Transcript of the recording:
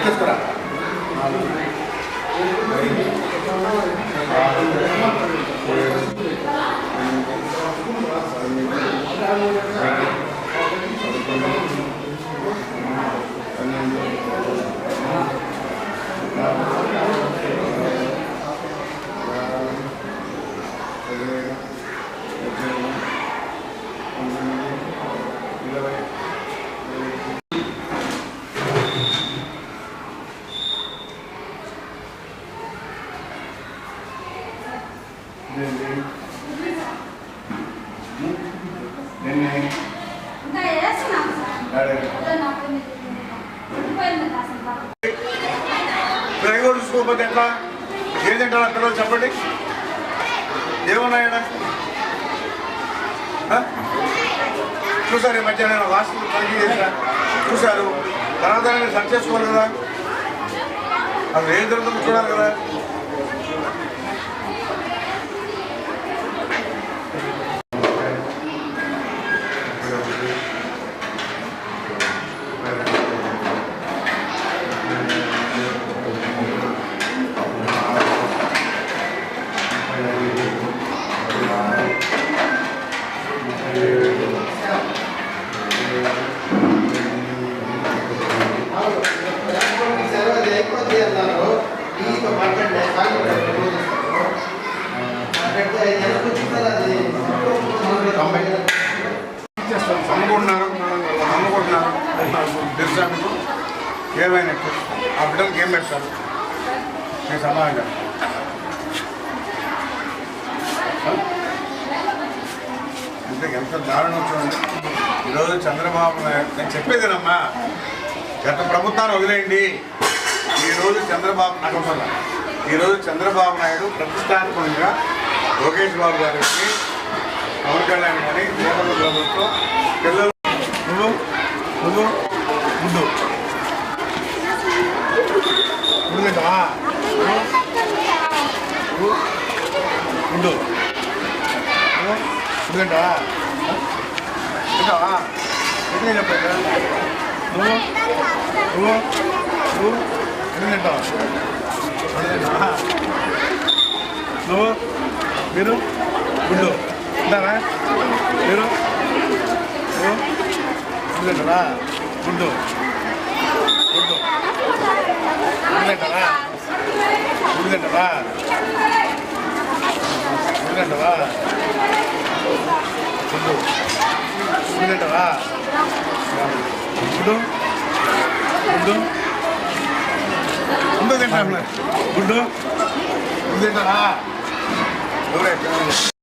చేసుకురా. చూసుకోకపోతే ఎట్లా? ఏం తింటారు అక్కడ చెప్పండి. ఏమున్నాయడా చూసారు? ఈ మధ్య నేను హాస్పిటల్ తనిఖీ చేశా, చూశారు. తర్వాత నేను సర్చ్ చేసుకోవాలి కదా, అది ఏం జరుగుతుందో చూడాలి కదా. నమ్ముకుంటున్నారు తెలుసా మీకు? ఏమైనట్టు ఆ బిడ్డలకి ఏం పెడతారు మీ సమాజం? అంటే ఎంత దారుణం చూడండి. ఈరోజు చంద్రబాబు నాయుడు, నేను చెప్పేదేనమ్మా, గత ప్రభుత్వాన్ని వదిలేయండి. ఈరోజు చంద్రబాబు నాయుడు ప్రతిష్టాత్మకంగా లోకేష్ బాబు గారికి, పవన్ కళ్యాణ్ కానీ కూటమి ప్రభుత్వం పిల్లలు నువ్వు ముందు తింటావా? ముందు తింటావా? తింటావా? ఎన్ని చెప్పాడు? నువ్వు ఎన్ని తింటావా? తింటావా? నువ్వు మీరు గుడ్డు తింటారా? మీరు తింటారా? గుడ్డు తింటారా? తింటావా? తింటావా? గుడ్డు తింటావా? గుడ్డు తింటా గుడ్డు తింటారా?